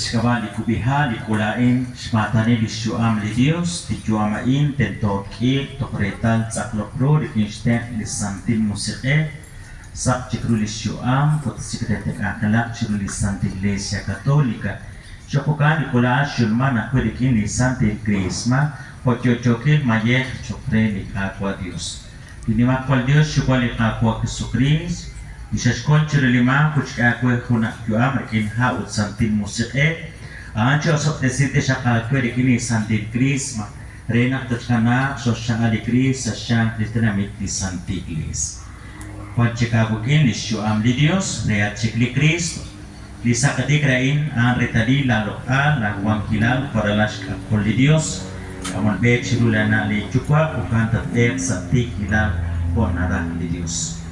Iskawa likubiha likulain shmatani lishuam li Dios tijuamain tentokil tokretal tsaklokro likinshten lisantin musike sak cikru lishuam kotisikretek akala cikru lisantin iglesia katolika Chokokan likula shulma na kwedikin lisantin krisma kochochokil mayek chokre likakwa Dios Dinimakwal Dios syukwa likakwa Jesukris Isashkon chirulima kuchakwe kuna juam rekin ha utsantin musike ancho sok desite shakakwe rekini santin krisma renak tachkana sosyang alikris sasyang kristenamit di santiglis Panchikabukin lisyuam li Dios reat cikli Kristo Lisa katikrain ang retadi laloka lakwang kilal paralas kakol li Dios Kaman bek sirulana li chukwa kukan tatek santik kilal ponara li Dios